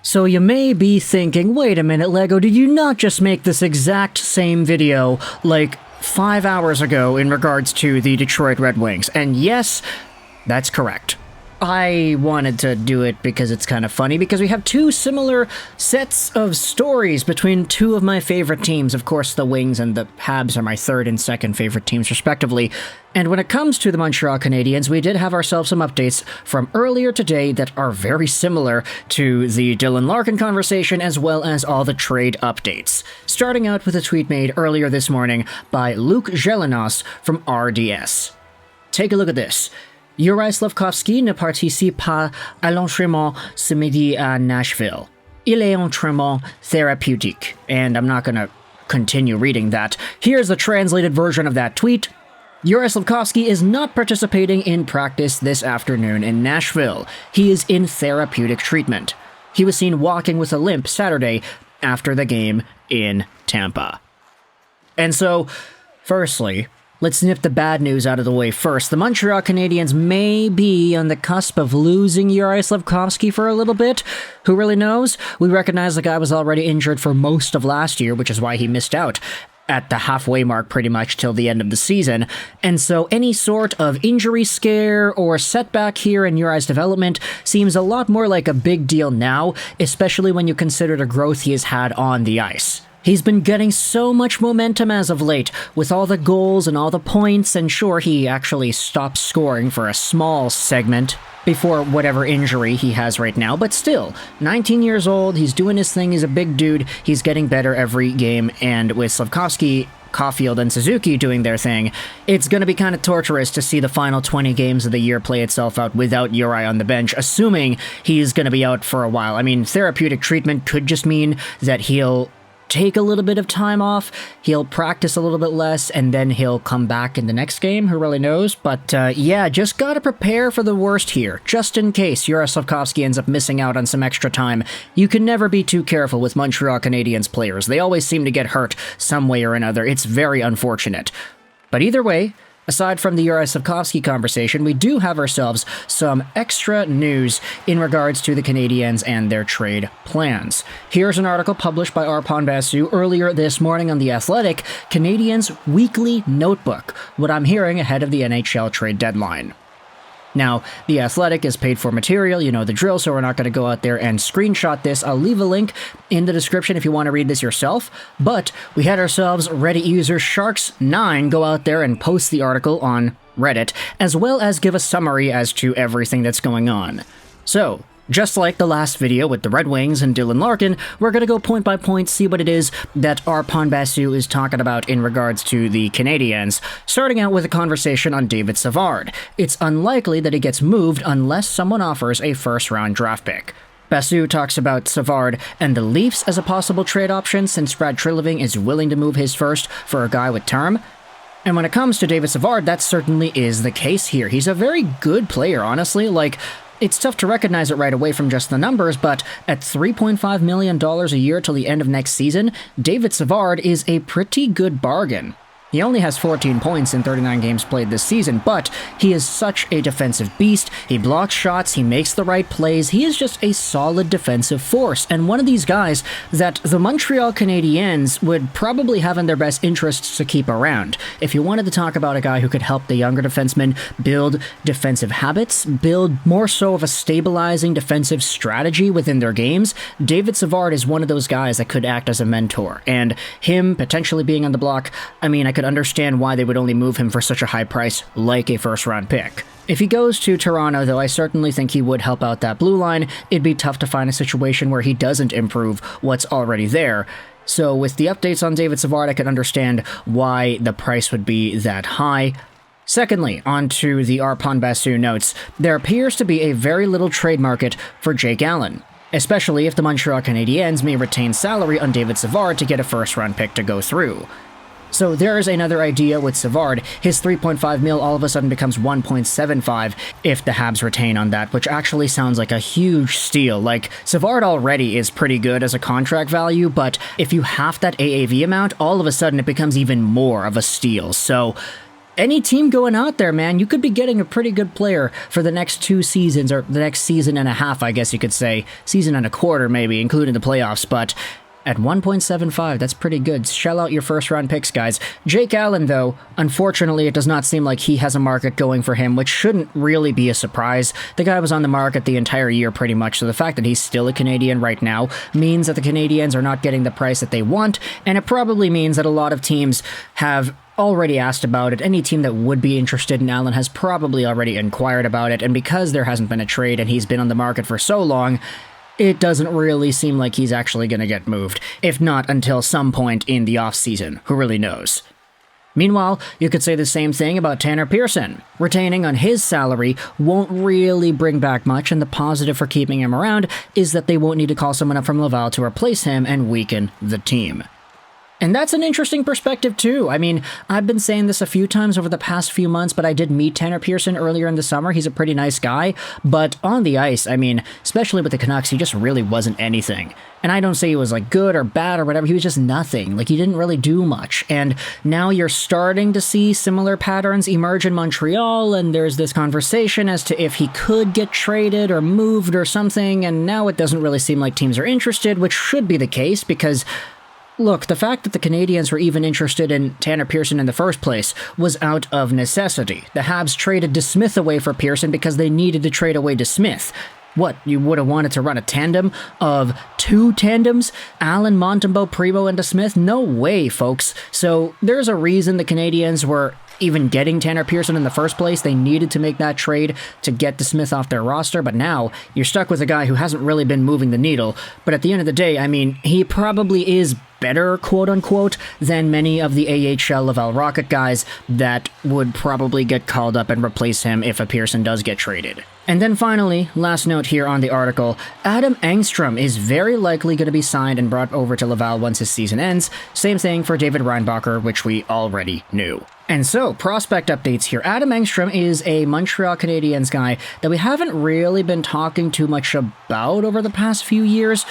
So you may be thinking, wait a minute, Lego, did you not just make this exact same video like 5 hours ago in regards to the Detroit Red Wings? And yes, that's correct. I wanted to do it because it's kind of funny, because we have two similar sets of stories between two of my favorite teams. Of course, the Wings and the Habs are my third and second favorite teams, respectively. And when it comes to the Montreal Canadiens, we did have ourselves some updates from earlier today that are very similar to the Dylan Larkin conversation, as well as all the trade updates. Starting out with a tweet made earlier this morning by Luke Gelinas from RDS. Take a look at this. Juraj Slafkovsky ne participe pas à l'entraînement ce midi à Nashville. Il est entraînement thérapeutique. And I'm not going to continue reading that. Here's the translated version of that tweet. Juraj Slafkovsky is not participating in practice this afternoon in Nashville. He is in therapeutic treatment. He was seen walking with a limp Saturday after the game in Tampa. And so, firstly, let's nip the bad news out of the way first. The Montreal Canadiens may be on the cusp of losing Juraj Slafkovsky for a little bit. Who really knows? We recognize the guy was already injured for most of last year, which is why he missed out at the halfway mark pretty much till the end of the season. And so any sort of injury scare or setback here in Juraj's development seems a lot more like a big deal now, especially when you consider the growth he has had on the ice. He's been getting so much momentum as of late, with all the goals and all the points, and sure, he actually stopped scoring for a small segment before whatever injury he has right now, but still, 19 years old, he's doing his thing, he's a big dude, he's getting better every game, and with Slafkovsky, Caulfield, and Suzuki doing their thing, it's going to be kind of torturous to see the final 20 games of the year play itself out without Juraj on the bench, assuming he's going to be out for a while. I mean, therapeutic treatment could just mean that he'll take a little bit of time off, he'll practice a little bit less, and then he'll come back in the next game. Who really knows? But yeah, just gotta prepare for the worst here, just in case Juraj Slafkovsky ends up missing out on some extra time. You can never be too careful with Montreal Canadiens players. They always seem to get hurt some way or another. It's very unfortunate. But either way, aside from the Juraj Slafkovsky conversation, we do have ourselves some extra news in regards to the Canadiens and their trade plans. Here's an article published by Arpon Basu earlier this morning on The Athletic, Canadiens Weekly Notebook, what I'm hearing ahead of the NHL trade deadline. Now, The Athletic is paid for material, you know the drill, so we're not going to go out there and screenshot this. I'll leave a link in the description if you want to read this yourself, but we had ourselves Reddit user Sharks9 go out there and post the article on Reddit, as well as give a summary as to everything that's going on. So, just like the last video with the Red Wings and Dylan Larkin, we're going to go point by point, see what it is that Arpon Basu is talking about in regards to the Canadiens, starting out with a conversation on David Savard. It's unlikely that he gets moved unless someone offers a first-round draft pick. Basu talks about Savard and the Leafs as a possible trade option since Brad Treliving is willing to move his first for a guy with term. And when it comes to David Savard, that certainly is the case here. He's a very good player, honestly. It's tough to recognize it right away from just the numbers, but at $3.5 million a year till the end of next season, David Savard is a pretty good bargain. He only has 14 points in 39 games played this season, but he is such a defensive beast. He blocks shots, he makes the right plays, he is just a solid defensive force, and one of these guys that the Montreal Canadiens would probably have in their best interests to keep around. If you wanted to talk about a guy who could help the younger defensemen build defensive habits, build more so of a stabilizing defensive strategy within their games, David Savard is one of those guys that could act as a mentor, and him potentially being on the block, I mean, I could understand why they would only move him for such a high price, like a first-round pick. If he goes to Toronto, though, I certainly think he would help out that blue line. It'd be tough to find a situation where he doesn't improve what's already there. So with the updates on David Savard, I can understand why the price would be that high. Secondly, on to the Arpon Basu notes, there appears to be a very little trade market for Jake Allen, especially if the Montreal Canadiens may retain salary on David Savard to get a first-round pick to go through. So there's another idea with Savard. His $3.5 million all of a sudden becomes $1.75 if the Habs retain on that, which actually sounds like a huge steal. Savard already is pretty good as a contract value, but if you half that AAV amount, all of a sudden it becomes even more of a steal. So any team going out there, man, you could be getting a pretty good player for the next 2 seasons, or the next season and a half, I guess you could say. Season and a quarter, maybe, including the playoffs, but at 1.75, that's pretty good. Shell out your first-round picks, guys. Jake Allen, though, unfortunately, it does not seem like he has a market going for him, which shouldn't really be a surprise. The guy was on the market the entire year, pretty much, so the fact that he's still a Canadian right now means that the Canadiens are not getting the price that they want, and it probably means that a lot of teams have already asked about it. Any team that would be interested in Allen has probably already inquired about it, and because there hasn't been a trade and he's been on the market for so long, it doesn't really seem like he's actually going to get moved, if not until some point in the offseason. Who really knows? Meanwhile, you could say the same thing about Tanner Pearson. Retaining on his salary won't really bring back much, and the positive for keeping him around is that they won't need to call someone up from Laval to replace him and weaken the team. And that's an interesting perspective, too. I mean, I've been saying this a few times over the past few months, but I did meet Tanner Pearson earlier in the summer. He's a pretty nice guy. But on the ice, I mean, especially with the Canucks, he just really wasn't anything. And I don't say he was, like, good or bad or whatever. He was just nothing. Like, he didn't really do much. And now you're starting to see similar patterns emerge in Montreal, and there's this conversation as to if he could get traded or moved or something, and now it doesn't really seem like teams are interested, which should be the case, because look, the fact that the Canadiens were even interested in Tanner Pearson in the first place was out of necessity. The Habs traded DeSmith away for Pearson because they needed to trade away DeSmith. What, you would have wanted to run a tandem of 2 tandems? Allen, Montembeault, Primo, and DeSmith? No way, folks. So there's a reason the Canadiens were even getting Tanner Pearson in the first place. They needed to make that trade to get DeSmith off their roster, but now you're stuck with a guy who hasn't really been moving the needle. But at the end of the day, I mean, he probably is better, quote-unquote, than many of the AHL Laval Rocket guys that would probably get called up and replace him if a Pearson does get traded. And then finally, last note here on the article, Adam Engstrom is very likely going to be signed and brought over to Laval once his season ends. Same thing for David Reinbacher, which we already knew. And so, prospect updates here. Adam Engstrom is a Montreal Canadiens guy that we haven't really been talking too much about over the past few years,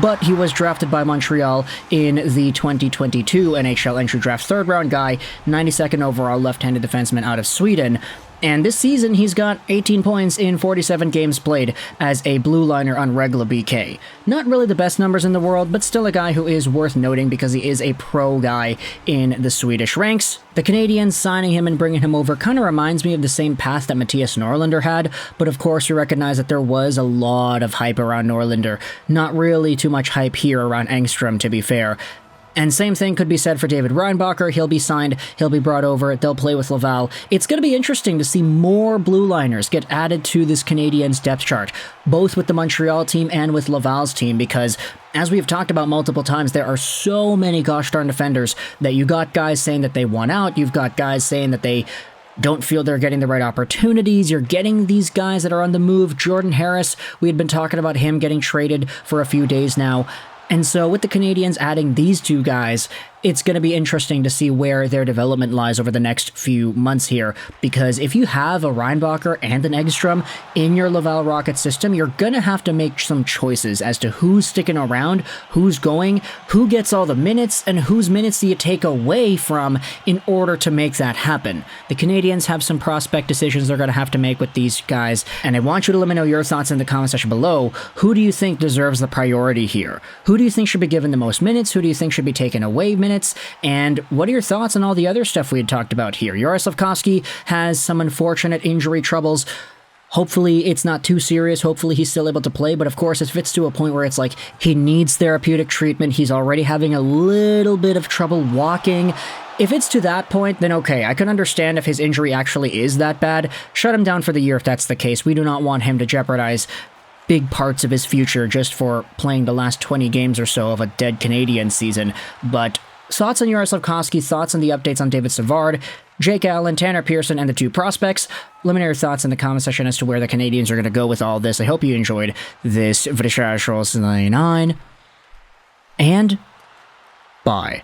but he was drafted by Montreal in the 2022 NHL Entry Draft 3rd round guy, 92nd overall left-handed defenseman out of Sweden. And this season, he's got 18 points in 47 games played as a blue liner on regular BK. Not really the best numbers in the world, but still a guy who is worth noting because he is a pro guy in the Swedish ranks. The Canadiens signing him and bringing him over kind of reminds me of the same path that Mattias Norlinder had, but of course you recognize that there was a lot of hype around Norlinder. Not really too much hype here around Engstrom, to be fair. And same thing could be said for David Reinbacher. He'll be signed, he'll be brought over, they'll play with Laval. It's going to be interesting to see more blue liners get added to this Canadiens depth chart, both with the Montreal team and with Laval's team, because as we've talked about multiple times, there are so many gosh darn defenders that you got guys saying that they want out, you've got guys saying that they don't feel they're getting the right opportunities. You're getting these guys that are on the move. Jordan Harris, we had been talking about him getting traded for a few days now. And so with the Canadiens adding these 2 guys, it's going to be interesting to see where their development lies over the next few months here, because if you have a Reinbacher and an Engstrom in your Laval Rocket system, you're going to have to make some choices as to who's sticking around, who's going, who gets all the minutes, and whose minutes do you take away from in order to make that happen. The Canadiens have some prospect decisions they're going to have to make with these guys, and I want you to let me know your thoughts in the comment section below. Who do you think deserves the priority here? Who do you think should be given the most minutes? Who do you think should be taken away minutes? And what are your thoughts on all the other stuff we had talked about here? Juraj Slafkovsky has some unfortunate injury troubles. Hopefully it's not too serious. Hopefully he's still able to play. But of course, if it's to a point where it's like he needs therapeutic treatment, he's already having a little bit of trouble walking. If it's to that point, then okay, I can understand if his injury actually is that bad. Shut him down for the year if that's the case. We do not want him to jeopardize big parts of his future just for playing the last 20 games or so of a dead Canadian season. But thoughts on Juraj Slafkovsky, thoughts on the updates on David Savard, Jake Allen, Tanner Pearson, and the 2 prospects. Let me know your thoughts in the comment section as to where the Canadiens are going to go with all this. I hope you enjoyed this Juraj Slafkovsky 9, and bye.